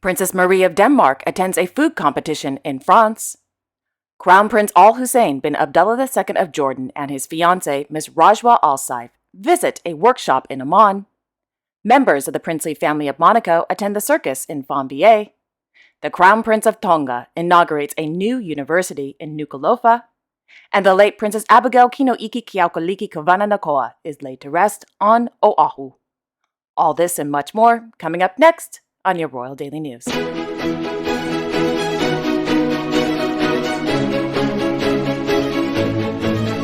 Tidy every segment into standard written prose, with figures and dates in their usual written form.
Princess Marie of Denmark attends a food competition in France. Crown Prince Al Hussein bin Abdullah II of Jordan and his fiancée, Miss Rajwa Al Saif, visit a workshop in Oman. Members of the princely family of Monaco attend the circus in Fontvieille. The Crown Prince of Tonga inaugurates a new university in Nukuʻalofa. And the late Princess Abigail Kinoiki Kekaulike Kawānanakoa is laid to rest on Oahu. All this and much more coming up next on your Royal Daily News.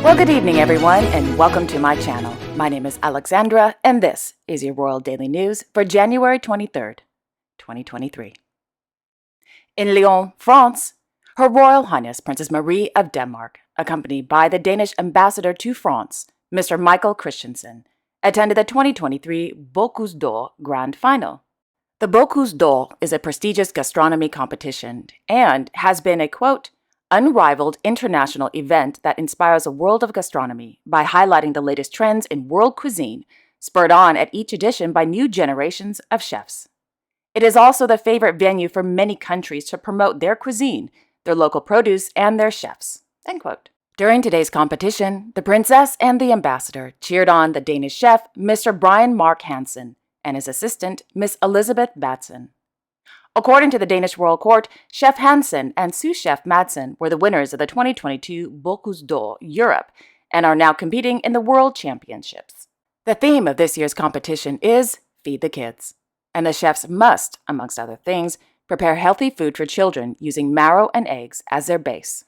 Well, good evening, everyone, and welcome to my channel. My name is Alexandra, and this is your Royal Daily News for January 23rd, 2023. In Lyon, France, Her Royal Highness Princess Marie of Denmark, accompanied by the Danish ambassador to France, Mr. Michael Christensen, attended the 2023 Bocuse d'Or Grand Final. The Bocuse d'Or is a prestigious gastronomy competition and has been a, quote, unrivaled international event that inspires a world of gastronomy by highlighting the latest trends in world cuisine, spurred on at each edition by new generations of chefs. It is also the favorite venue for many countries to promote their cuisine, their local produce, and their chefs, end quote. During today's competition, the princess and the ambassador cheered on the Danish chef, Mr. Brian Mark Hansen, and his assistant, Miss Elizabeth Batson. According to the Danish Royal Court, Chef Hansen and sous chef Madsen were the winners of the 2022 Bocuse d'Or Europe and are now competing in the World Championships. The theme of this year's competition is Feed the Kids, and the chefs must, amongst other things, prepare healthy food for children using marrow and eggs as their base.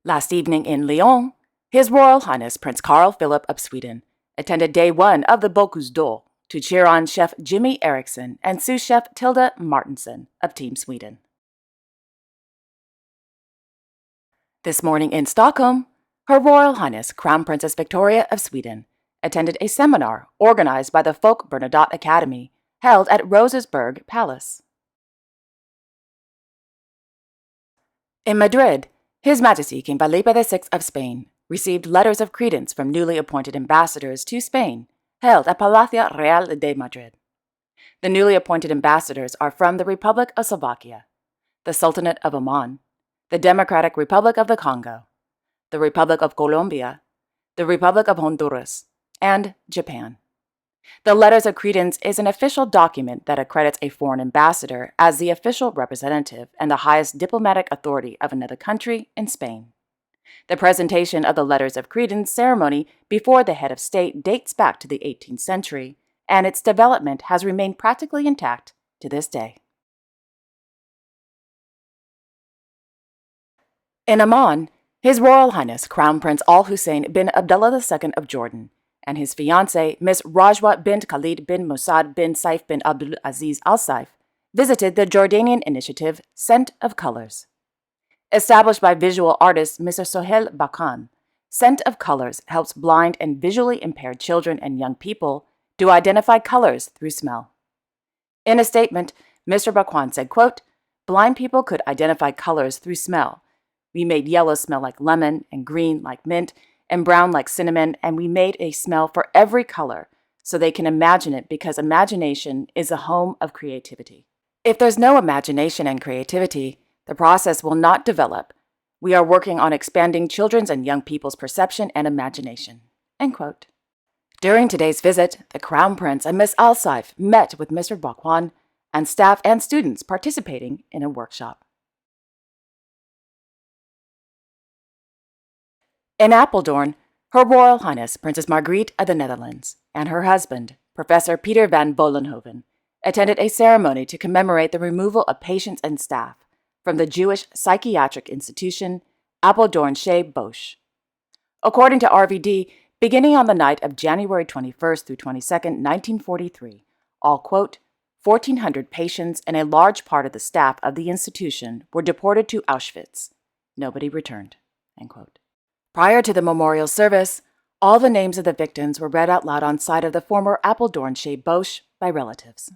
Last evening in Lyon, His Royal Highness Prince Carl Philip of Sweden attended day one of the Bocuse d'Or to cheer on Chef Jimmy Eriksson and sous chef Tilda Martinsson of Team Sweden. This morning in Stockholm, Her Royal Highness Crown Princess Victoria of Sweden attended a seminar organized by the Folk Bernadotte Academy held at Rosersberg Palace. In Madrid, His Majesty King Felipe VI of Spain received letters of credence from newly appointed ambassadors to Spain, held at Palacio Real de Madrid. The newly appointed ambassadors are from the Republic of Slovakia, the Sultanate of Oman, the Democratic Republic of the Congo, the Republic of Colombia, the Republic of Honduras, and Japan. The letters of credence is an official document that accredits a foreign ambassador as the official representative and the highest diplomatic authority of another country in Spain. The presentation of the letters of credence ceremony before the head of state dates back to the 18th century, and its development has remained practically intact to this day. In Oman, His Royal Highness Crown Prince Al Hussein bin Abdullah II of Jordan and his fiancée, Miss Rajwa bint Khalid bin Mossad bin Saif bin Abdul Aziz Al Saif, visited the Jordanian initiative Scent of Colors. Established by visual artist Mr. Sohail Bakan, Scent of Colors helps blind and visually impaired children and young people to identify colors through smell. In a statement, Mr. Bakan said, quote, blind people could identify colors through smell. We made yellow smell like lemon and green like mint and brown like cinnamon, and we made a smell for every color so they can imagine it because imagination is the home of creativity. If there's no imagination and creativity, the process will not develop. We are working on expanding children's and young people's perception and imagination. End quote. During today's visit, the Crown Prince and Miss Al Saif met with Mr. Bakwan and staff and students participating in a workshop. In Apeldoorn, Her Royal Highness Princess Margriet of the Netherlands and her husband, Professor Peter van Vollenhoven, attended a ceremony to commemorate the removal of patients and staff from the Jewish psychiatric institution Apeldoorn Shea Bosch. According to RVD, beginning on the night of January 21st through 22nd, 1943, all, quote, 1,400 patients and a large part of the staff of the institution were deported to Auschwitz. Nobody returned, end quote. Prior to the memorial service, all the names of the victims were read out loud on site of the former Apeldoorn Shea Bosch by relatives.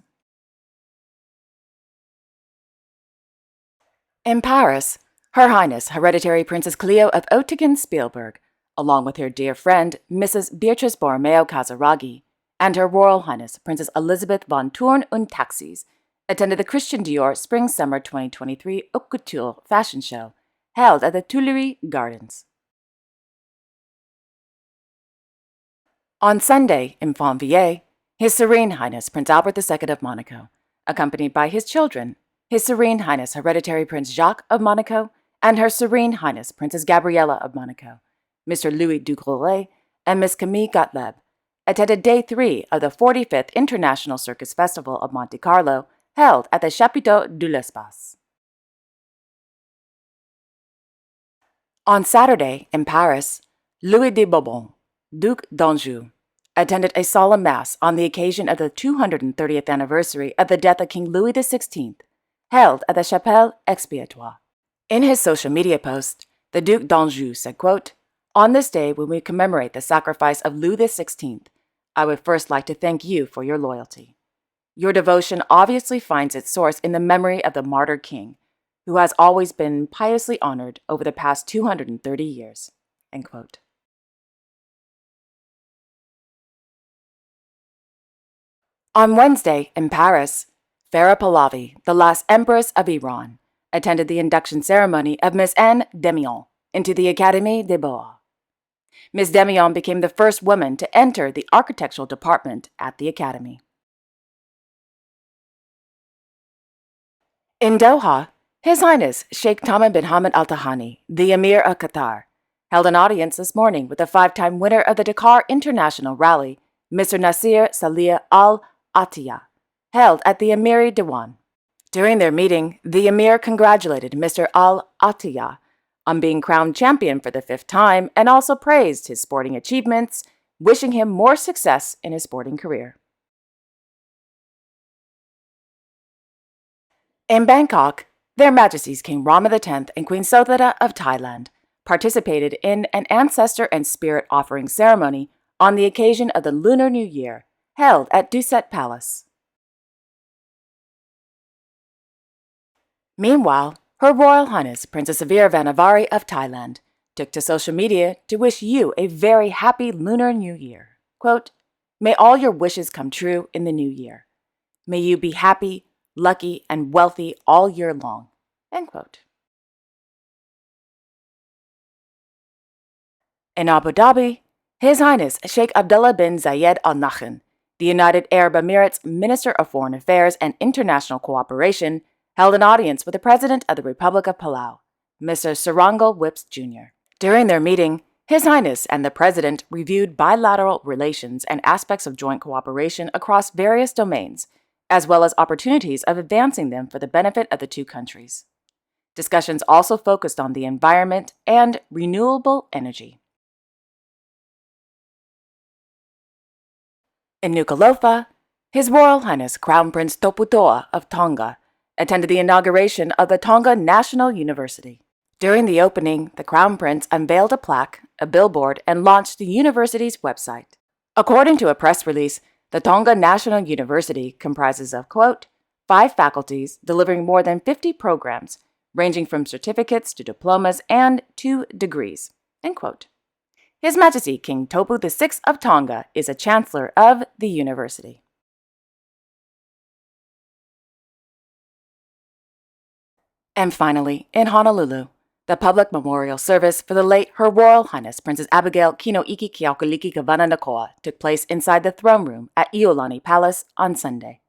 In Paris, Her Highness Hereditary Princess Cleo of Oettingen-Spielberg, along with her dear friend, Mrs. Beatrice Borromeo Casaraghi, and Her Royal Highness Princess Elizabeth von Thurn und Taxis attended the Christian Dior Spring-Summer 2023 Haute Couture fashion show held at the Tuileries Gardens. On Sunday, in Fontvieille, His Serene Highness Prince Albert II of Monaco, accompanied by his children, His Serene Highness Hereditary Prince Jacques of Monaco, and Her Serene Highness Princess Gabriella of Monaco, Mr. Louis Ducreuil, and Miss Camille Gottlieb, attended Day 3 of the 45th International Circus Festival of Monte Carlo, held at the Chapiteau de l'Espace. On Saturday, in Paris, Louis de Bourbon, Duc d'Anjou, attended a solemn mass on the occasion of the 230th anniversary of the death of King Louis XVI, held at the Chapelle Expiatoire. In his social media post, the Duc d'Anjou said, quote, "On this day when we commemorate the sacrifice of Louis XVI, I would first like to thank you for your loyalty. Your devotion obviously finds its source in the memory of the martyr king, who has always been piously honored over the past 230 years." End quote. On Wednesday, in Paris, Farah Pahlavi, the last Empress of Iran, attended the induction ceremony of Miss Anne Demion into the Académie des Beaux-Arts. Miss Demion became the first woman to enter the architectural department at the Academy. In Doha, His Highness Sheikh Tamim bin Hamad Al Thani, the Emir of Qatar, held an audience this morning with the 5-time winner of the Dakar International Rally, Mr. Nasser bin Saleh Al-Attiyah, held at the Emiri Diwan. During their meeting, the Emir congratulated Mr. Al-Attiyah on being crowned champion for the 5th time and also praised his sporting achievements, wishing him more success in his sporting career. In Bangkok, Their Majesties King Rama X and Queen Suthida of Thailand participated in an Ancestor and Spirit offering ceremony on the occasion of the Lunar New Year, held at Duset Palace. Meanwhile, Her Royal Highness Princess Avira Vanavari of Thailand took to social media to wish you a very happy Lunar New Year. Quote, "May all your wishes come true in the new year. May you be happy, lucky, and wealthy all year long." End quote. In Abu Dhabi, His Highness Sheikh Abdullah bin Zayed Al Nahyan, the United Arab Emirates Minister of Foreign Affairs and International Cooperation, held an audience with the President of the Republic of Palau, Mr. Sarangal Whips Jr. During their meeting, His Highness and the President reviewed bilateral relations and aspects of joint cooperation across various domains, as well as opportunities of advancing them for the benefit of the two countries. Discussions also focused on the environment and renewable energy. In Nukuʻalofa, His Royal Highness Crown Prince Tupoutoa of Tonga attended the inauguration of the Tonga National University. During the opening, the Crown Prince unveiled a plaque, a billboard, and launched the university's website. According to a press release, the Tonga National University comprises of, quote, 5 faculties delivering more than 50 programs, ranging from certificates to diplomas and 2 degrees, end quote. His Majesty King Topu VI of Tonga is a Chancellor of the university. And finally, in Honolulu, the public memorial service for the late Her Royal Highness Princess Abigail Kinoiki Kekaulike Kawānanakoa took place inside the throne room at Iolani Palace on Sunday.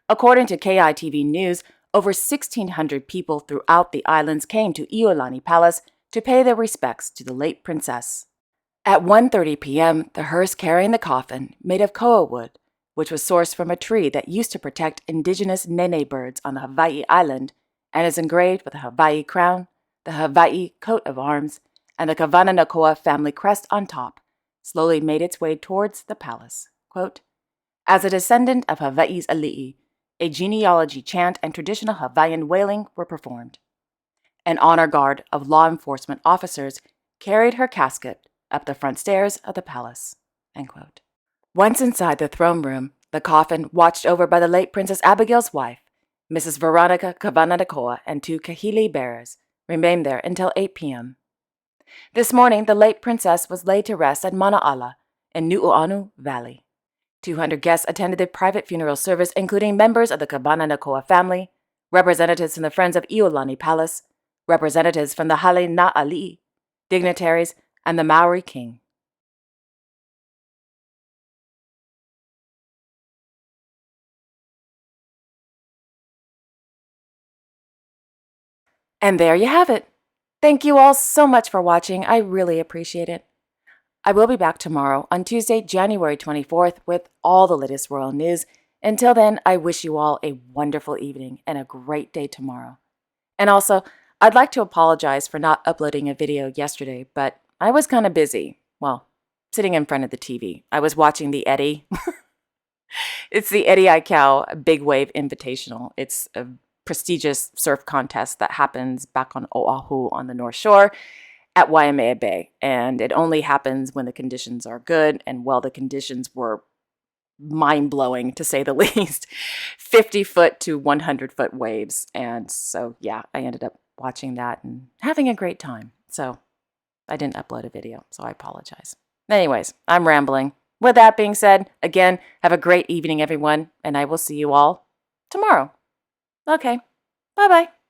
According to KITV News, over 1,600 people throughout the islands came to Iolani Palace to pay their respects to the late princess. At 1:30 p.m., the hearse carrying the coffin, made of koa wood, which was sourced from a tree that used to protect indigenous nene birds on the Hawaii island, and is engraved with the Hawaii crown, the Hawaii coat of arms, and the Kawānanakoa family crest on top, slowly made its way towards the palace. Quote, "As a descendant of Hawaii's ali'i, a genealogy chant and traditional Hawaiian wailing were performed. An honor guard of law enforcement officers carried her casket up the front stairs of the palace." End quote. Once inside the throne room, the coffin, watched over by the late Princess Abigail's wife, Mrs. Veronica Kawānanakoa, and 2 kahili bearers, remained there until 8 p.m. This morning, the late princess was laid to rest at Mauna in Nukuʻalofa Valley. 200 guests attended the private funeral service, including members of the Kawānanakoa family, representatives from the Friends of Iolani Palace, representatives from the Hale Na'ali'i, dignitaries, and the Maori king. And there you have it. Thank you all so much for watching. I really appreciate it. I will be back tomorrow on Tuesday, January 24th with all the latest royal news. Until then, I wish you all a wonderful evening and a great day tomorrow. And also, I'd like to apologize for not uploading a video yesterday, but I was kind of busy. Well, sitting in front of the TV. I was watching the Eddie. It's the Eddie Aikau Big Wave Invitational. It's a prestigious surf contest that happens back on Oahu on the North Shore at Waimea Bay. And it only happens when the conditions are good. And well, the conditions were mind-blowing, to say the least. 50-foot to 100-foot waves. And so, yeah, I ended up watching that and having a great time. So I didn't upload a video, so I apologize. Anyways, I'm rambling. With that being said, again, have a great evening, everyone, and I will see you all tomorrow. Okay, bye-bye.